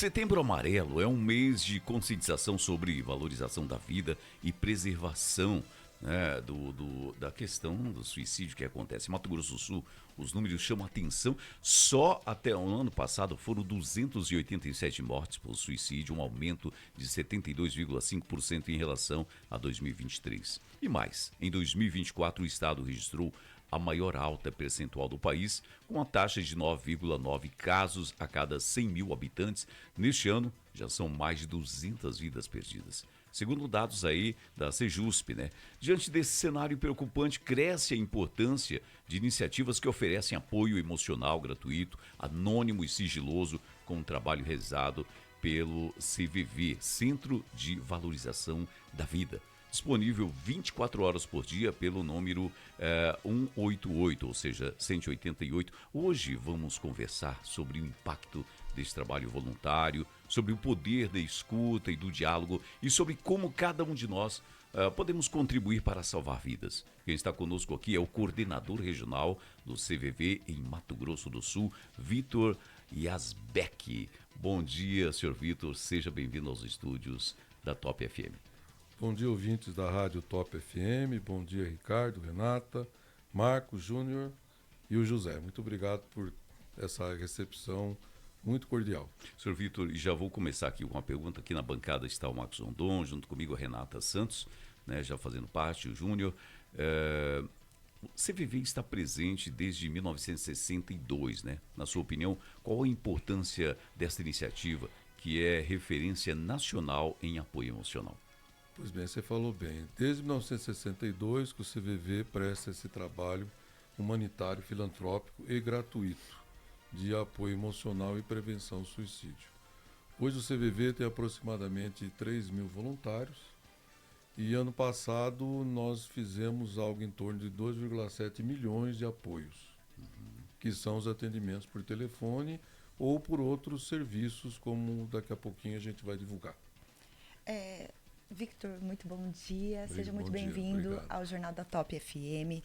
Setembro Amarelo é um mês de conscientização sobre valorização da vida e preservação, né, da questão do suicídio que acontece. Em Mato Grosso do Sul, os números chamam a atenção. Só até o ano passado foram 287 mortes por suicídio, um aumento de 72,5% em relação a 2023. E mais, em 2024 o estado registrou a maior alta percentual do país, com a taxa de 9,9 casos a cada 100 mil habitantes. Neste ano, já são mais de 200 vidas perdidas. Segundo dados aí da Sejusp, né? Diante desse cenário preocupante, cresce a importância de iniciativas que oferecem apoio emocional gratuito, anônimo e sigiloso, com um trabalho realizado pelo CVV, Centro de Valorização da Vida, disponível 24 horas por dia pelo número 188, ou seja, 188. Hoje vamos conversar sobre o impacto desse trabalho voluntário, sobre o poder da escuta e do diálogo e sobre como cada um de nós podemos contribuir para salvar vidas. Quem está conosco aqui é o coordenador regional do CVV em Mato Grosso do Sul, Vitor Yazbeck. Bom dia, senhor Vitor, seja bem-vindo aos estúdios da Top FM. Bom dia, ouvintes da Rádio Top FM. Bom dia, Ricardo, Renata, Marcos, Júnior e o José. Muito obrigado por essa recepção muito cordial. Senhor Vitor, e já vou começar aqui com uma pergunta. Aqui na bancada está o Marcos Rondon, junto comigo a Renata Santos, né, já fazendo parte, o Júnior. O CVV está presente desde 1962, né? Na sua opinião, qual a importância desta iniciativa, que é referência nacional em apoio emocional? Pois bem, você falou bem. Desde 1962 que o CVV presta esse trabalho humanitário, filantrópico e gratuito de apoio emocional e prevenção ao suicídio. Hoje o CVV tem aproximadamente 3 mil voluntários e ano passado nós fizemos algo em torno de 2,7 milhões de apoios, que são os atendimentos por telefone ou por outros serviços, como daqui a pouquinho a gente vai divulgar. Victor, muito bom dia. Seja muito Bom dia, bem-vindo obrigado. ao Jornal da Top FM.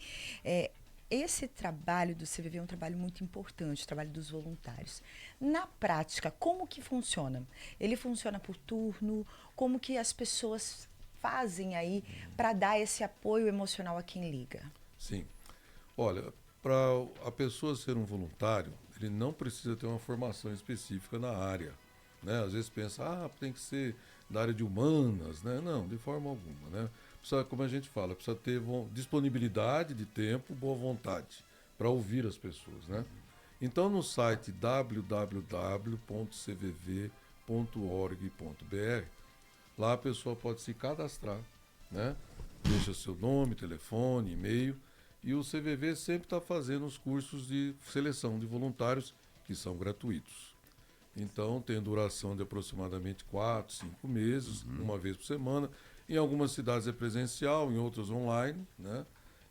Esse trabalho do CVV é um trabalho muito importante, o trabalho dos voluntários. Na prática, como que funciona? Ele funciona por turno? Como que as pessoas fazem aí para dar esse apoio emocional a quem liga? Sim. Olha, para a pessoa ser um voluntário, ele não precisa ter uma formação específica na área, né? Às vezes pensa, tem que ser da área de humanas, né? Não, de forma alguma, né? Precisa, como a gente fala, precisa ter disponibilidade de tempo, boa vontade para ouvir as pessoas, né? Então, no site www.cvv.org.br, lá a pessoa pode se cadastrar, né? Deixa seu nome, telefone, e-mail, e o CVV sempre está fazendo os cursos de seleção de voluntários que são gratuitos. Então, tem duração de aproximadamente 4, 5 meses, uma vez por semana. Em algumas cidades é presencial, em outras online, né?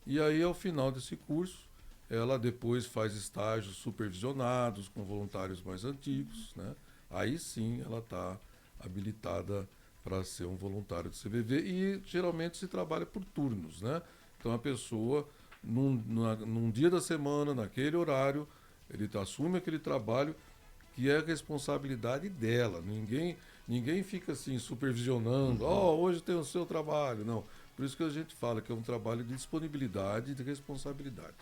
E aí, ao final desse curso, ela depois faz estágios supervisionados com voluntários mais antigos, né? Aí sim ela está habilitada para ser um voluntário do CVV e geralmente se trabalha por turnos, né? Então a pessoa, num dia da semana, naquele horário, ele assume aquele trabalho que é a responsabilidade dela. Ninguém fica assim supervisionando, hoje tem o seu trabalho. Não. Por isso que a gente fala que é um trabalho de disponibilidade e de responsabilidade.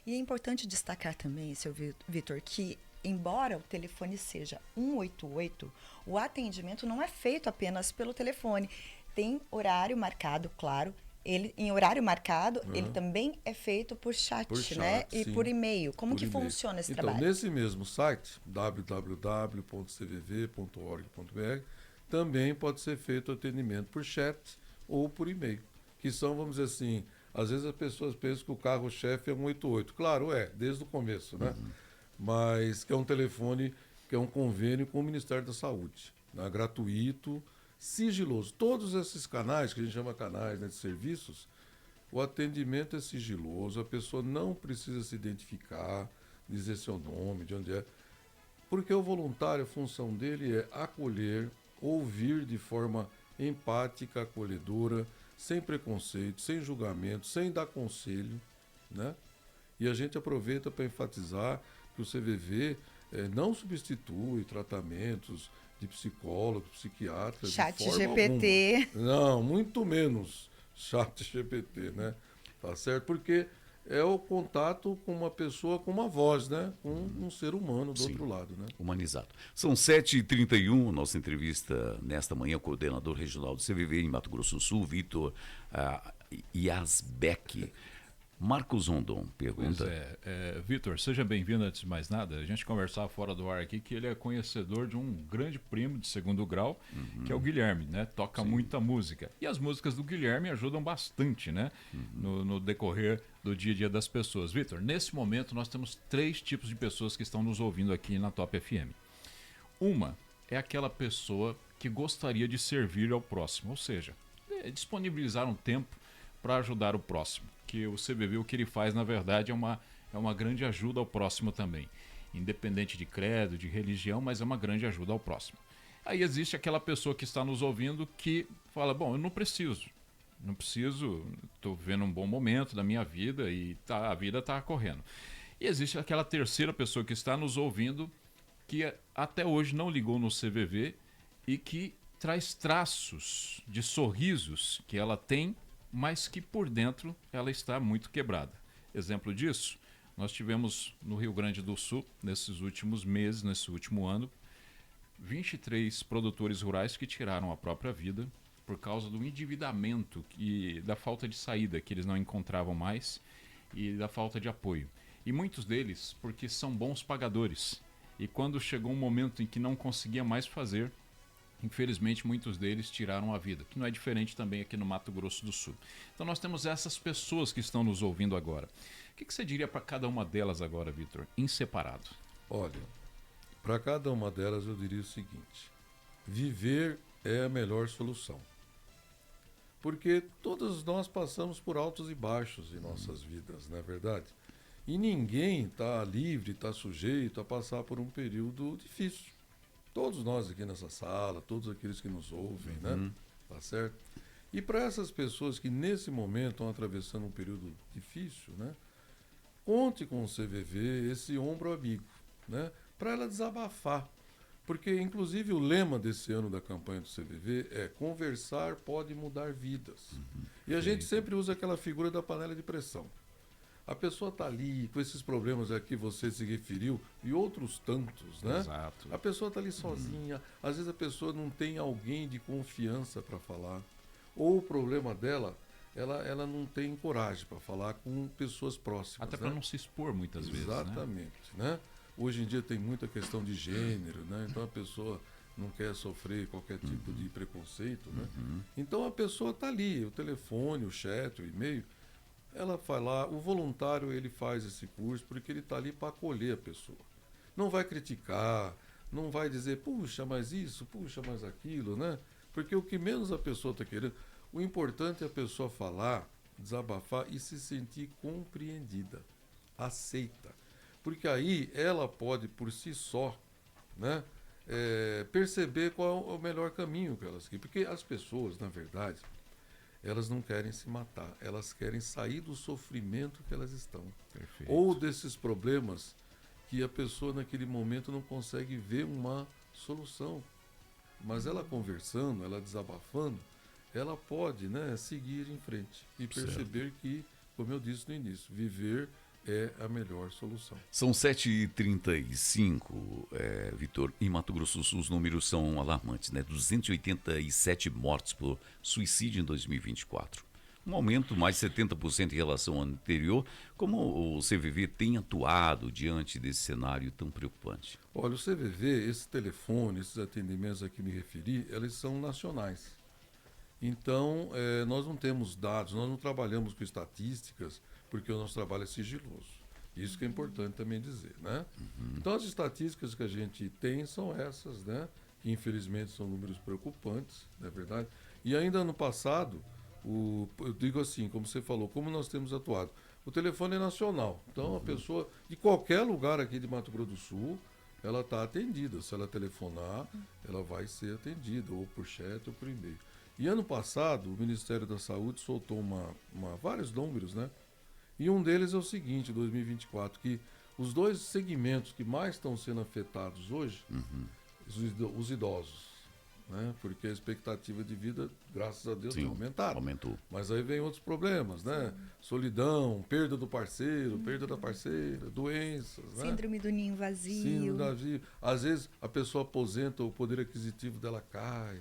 E é importante destacar também, seu Vitor, que embora o telefone seja 188, o atendimento não é feito apenas pelo telefone. Tem horário marcado, claro. Em horário marcado, ele também é feito por chat, né? E sim, por e-mail. Como por que e-mail. funciona esse Então, trabalho? nesse mesmo site, www.cvv.org.br, também pode ser feito atendimento por chat ou por e-mail, que são, vamos dizer assim, às vezes as pessoas pensam que o carro-chefe é 188. Claro, desde o começo, né? Mas que é um telefone, que é um convênio com o Ministério da Saúde, né? Gratuito, sigiloso. Todos esses canais, que a gente chama canais, né, de serviços, o atendimento é sigiloso, a pessoa não precisa se identificar, dizer seu nome, de onde é. Porque o voluntário, a função dele é acolher, ouvir de forma empática, acolhedora, sem preconceito, sem julgamento, sem dar conselho, né? E a gente aproveita para enfatizar que o CVV não substitui tratamentos de psicólogo, psiquiatra, de Chat forma GPT. alguma. Não, muito menos chat GPT, né? Tá certo? Porque é o contato com uma pessoa, com uma voz, né? Com um ser humano do Sim. outro lado, né? Humanizado. São 7h31, nossa entrevista nesta manhã, coordenador regional do CVV em Mato Grosso do Sul, Vitor Yazbek. Marcos Rondon pergunta. Vitor, seja bem-vindo antes de mais nada. A gente conversava fora do ar aqui que ele é conhecedor de um grande primo de segundo grau, que é o Guilherme, né? Toca muita música. E as músicas do Guilherme ajudam bastante, né? No decorrer do dia a dia das pessoas. Vitor, nesse momento nós temos 3 tipos de pessoas que estão nos ouvindo aqui na Top FM. Uma é aquela pessoa que gostaria de servir ao próximo, ou seja, disponibilizar um tempo para ajudar o próximo. Que o CVV, o que ele faz, na verdade, é uma grande ajuda ao próximo também. Independente de credo, de religião, mas é uma grande ajuda ao próximo. Aí existe aquela pessoa que está nos ouvindo que fala, bom, eu não preciso, estou vivendo um bom momento da minha vida e a vida está correndo. E existe aquela terceira pessoa que está nos ouvindo que até hoje não ligou no CVV e que traz traços de sorrisos que ela tem, mas que por dentro ela está muito quebrada. Exemplo disso, nós tivemos no Rio Grande do Sul, nesses últimos meses, nesse último ano, 23 produtores rurais que tiraram a própria vida por causa do endividamento e da falta de saída que eles não encontravam mais e da falta de apoio. E muitos deles porque são bons pagadores. E quando chegou um momento em que não conseguia mais fazer, infelizmente, muitos deles tiraram a vida, que não é diferente também aqui no Mato Grosso do Sul. Então nós temos essas pessoas que estão nos ouvindo agora. O que você diria para cada uma delas agora, Vitor, em separado? Olha, para cada uma delas eu diria o seguinte: viver é a melhor solução. Porque todos nós passamos por altos e baixos em nossas vidas, não é verdade? E ninguém está livre, está sujeito a passar por um período difícil. Todos nós aqui nessa sala, todos aqueles que nos ouvem, né? Tá certo? E para essas pessoas que nesse momento estão atravessando um período difícil, né? Conte com o CVV, esse ombro amigo, né? Para ela desabafar. Porque, inclusive, o lema desse ano da campanha do CVV é conversar pode mudar vidas. E a gente sempre usa aquela figura da panela de pressão. A pessoa está ali com esses problemas a que você se referiu e outros tantos, né? Exato. A pessoa está ali sozinha, às vezes a pessoa não tem alguém de confiança para falar. Ou o problema dela, ela não tem coragem para falar com pessoas próximas. Até né? para não se expor muitas vezes, né? Exatamente, né? Hoje em dia tem muita questão de gênero, né? Então a pessoa não quer sofrer qualquer tipo de preconceito, né? Então a pessoa está ali, o telefone, o chat, o e-mail, ela vai lá, o voluntário ele faz esse curso porque ele está ali para acolher a pessoa. Não vai criticar, não vai dizer, puxa, mais isso, puxa, mais aquilo, né? Porque o que menos a pessoa está querendo, o importante é a pessoa falar, desabafar e se sentir compreendida, aceita. Porque aí ela pode, por si só, né, perceber qual é o melhor caminho que elas querem. Porque as pessoas, na verdade, elas não querem se matar, elas querem sair do sofrimento que elas estão. Perfeito. Ou desses problemas que a pessoa naquele momento não consegue ver uma solução. Mas ela conversando, ela desabafando, ela pode, né, seguir em frente e perceber que, como eu disse no início, viver é a melhor solução. São 7h35, Vitor. Em Mato Grosso do Sul, os números são alarmantes, né? 287 mortes por suicídio em 2024. Um aumento mais de 70% em relação ao ano anterior. Como o CVV tem atuado diante desse cenário tão preocupante? Olha, o CVV, esse telefone, esses atendimentos a que me referi, eles são nacionais. Então, nós não temos dados, nós não trabalhamos com estatísticas, porque o nosso trabalho é sigiloso. Isso que é importante também dizer, né? Então, as estatísticas que a gente tem são essas, né? Que infelizmente são números preocupantes, não é verdade? E ainda no passado, eu digo assim, como você falou, como nós temos atuado. O telefone é nacional, então a pessoa de qualquer lugar aqui de Mato Grosso do Sul, ela está atendida. Se ela telefonar, ela vai ser atendida, ou por chat ou por e-mail. E ano passado, o Ministério da Saúde soltou vários números, né? E um deles é o seguinte, 2024, que os 2 segmentos que mais estão sendo afetados hoje, os idosos, né? Porque a expectativa de vida, graças a Deus, Sim, tem aumentado. aumentou. Mas aí vem outros problemas, né? Solidão, perda do parceiro, perda da parceira, doenças, né? Síndrome do ninho vazio. Síndrome da vida. Às vezes a pessoa aposenta, o poder aquisitivo dela cai.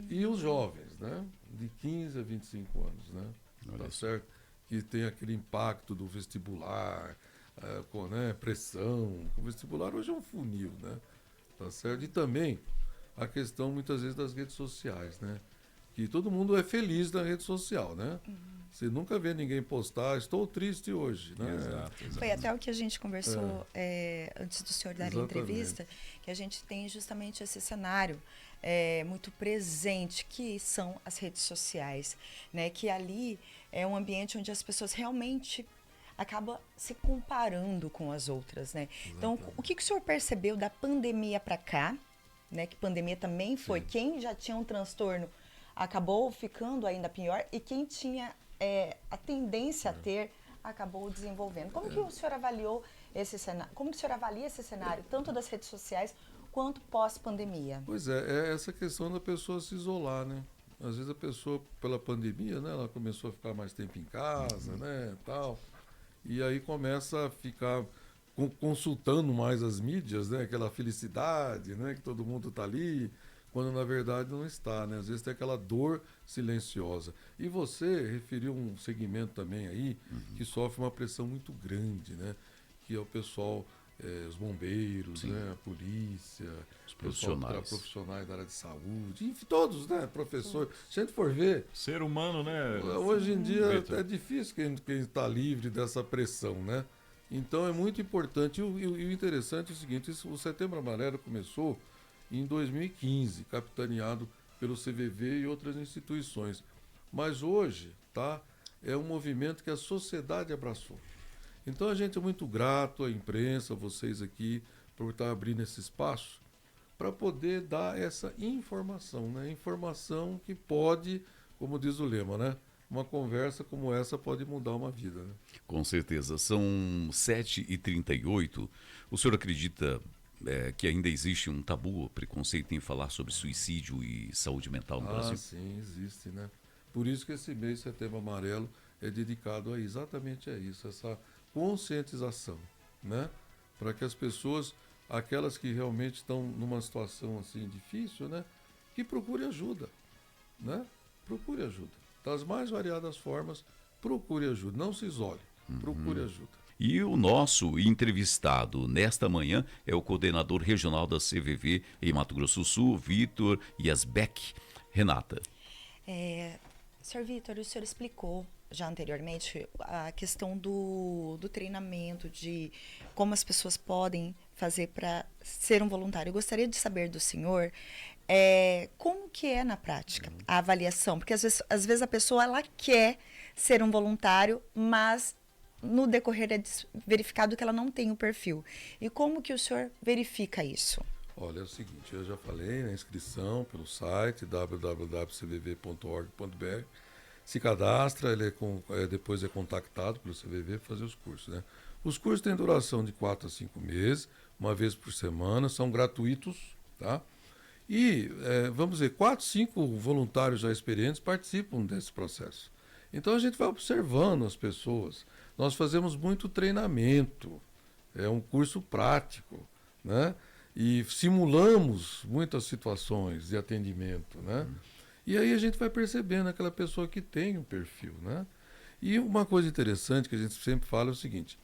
E os jovens, né? De 15 a 25 anos, né? Olha Tá só. certo? Que tem aquele impacto do vestibular, com, né, pressão. O vestibular hoje é um funil, né? Tá certo? E também a questão, muitas vezes, das redes sociais, né? Que todo mundo é feliz na rede social, né? Você nunca vê ninguém postar, estou triste hoje, né? Exato. Foi até o que a gente conversou antes do senhor dar a Exatamente. entrevista, que a gente tem justamente esse cenário muito presente, que são as redes sociais, né? Que ali é um ambiente onde as pessoas realmente acabam se comparando com as outras, né? Então, o que o senhor percebeu da pandemia para cá, né? Que pandemia também foi, quem já tinha um transtorno acabou ficando ainda pior e quem tinha a tendência a ter acabou desenvolvendo. Como que o senhor avaliou esse cenário? Como que o senhor avalia esse cenário, tanto das redes sociais quanto pós-pandemia? Pois é essa questão da pessoa se isolar, né? Às vezes a pessoa, pela pandemia, né, ela começou a ficar mais tempo em casa, né, tal. E aí começa a ficar consultando mais as mídias, né, aquela felicidade, né, que todo mundo está ali, quando na verdade não está, né? Às vezes tem aquela dor silenciosa. E você referiu um segmento também aí que sofre uma pressão muito grande, né? Que é o pessoal, os bombeiros, né, a polícia, Os profissionais. profissionais da área de saúde, enfim, todos, né, professor. Se a gente for ver, Ser humano, né? hoje em dia Vitor? é difícil quem está livre dessa pressão, né? Então é muito importante. E o interessante é o seguinte, o Setembro Amarelo começou em 2015, capitaneado pelo CVV e outras instituições. Mas hoje, tá, é um movimento que a sociedade abraçou. Então a gente é muito grato à imprensa, vocês aqui, por estar abrindo esse espaço para poder dar essa informação, né? Informação que pode, como diz o lema, né? Uma conversa como essa pode mudar uma vida, né? Com certeza. São 7h38. O senhor acredita que ainda existe um tabu, preconceito em falar sobre suicídio e saúde mental no Brasil? Sim, existe, né? Por isso que esse mês Setembro Amarelo é dedicado exatamente a isso, essa conscientização, né? Para que as pessoas, aquelas que realmente estão numa situação assim difícil, né? Que procure ajuda, né? Procure ajuda. Das mais variadas formas, procure ajuda. Não se isole, procure ajuda. E o nosso entrevistado nesta manhã é o coordenador regional da CVV em Mato Grosso do Sul, Vitor Yasbeck. Renata. Sr. Vitor, o senhor explicou já anteriormente a questão do treinamento, de como as pessoas podem fazer para ser um voluntário. Eu gostaria de saber do senhor como que é na prática a avaliação, porque às vezes a pessoa ela quer ser um voluntário, mas no decorrer é verificado que ela não tem o perfil. E como que o senhor verifica isso? Olha, é o seguinte, eu já falei na inscrição pelo site www.cvv.org.br. Se cadastra, depois é contactado pelo CVV para fazer os cursos, né? Os cursos têm duração de 4 a 5 meses, uma vez por semana, são gratuitos, tá? E, vamos dizer, 4, 5 voluntários já experientes participam desse processo. Então a gente vai observando as pessoas. Nós fazemos muito treinamento, é um curso prático, né? E simulamos muitas situações de atendimento, né? E aí a gente vai percebendo aquela pessoa que tem um perfil, né? E uma coisa interessante que a gente sempre fala é o seguinte: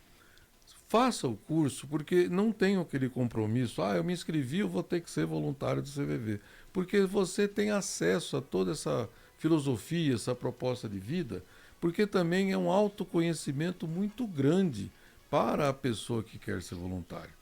faça o curso porque não tem aquele compromisso, eu me inscrevi, eu vou ter que ser voluntário do CVV. Porque você tem acesso a toda essa filosofia, essa proposta de vida, porque também é um autoconhecimento muito grande para a pessoa que quer ser voluntário.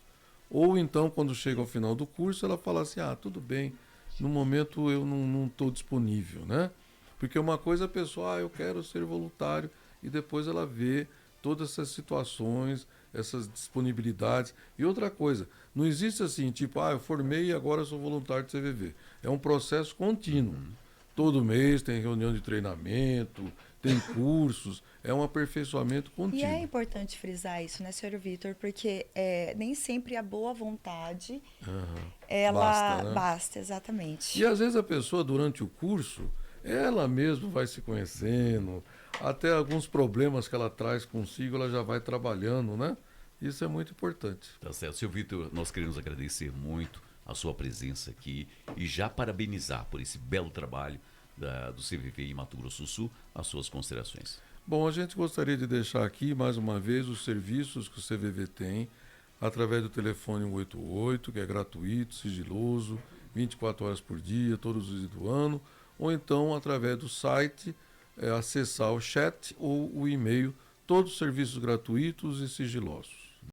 Ou então, quando chega ao final do curso, ela fala assim, tudo bem, no momento eu não estou disponível, né? Porque uma coisa é a pessoa, eu quero ser voluntário, e depois ela vê todas essas situações, essas disponibilidades. E outra coisa, não existe assim, tipo, eu formei e agora sou voluntário do CVV. É um processo contínuo. Todo mês tem reunião de treinamento, tem cursos, é um aperfeiçoamento E contínuo. é importante frisar isso, né, senhor Vitor? Porque nem sempre a boa vontade, ela Basta, né? basta, exatamente. E às vezes a pessoa, durante o curso, ela mesma vai se conhecendo, até alguns problemas que ela traz consigo, ela já vai trabalhando, né? Isso é muito importante. Tá certo. Seu Vitor, nós queremos agradecer muito a sua presença aqui e já parabenizar por esse belo trabalho do CVV em Mato Grosso do Sul, as suas considerações. Bom, a gente gostaria de deixar aqui, mais uma vez, os serviços que o CVV tem, através do telefone 188, que é gratuito, sigiloso, 24 horas por dia, todos os dias do ano, ou então através do site, acessar o chat ou o e-mail, todos os serviços gratuitos e sigilosos.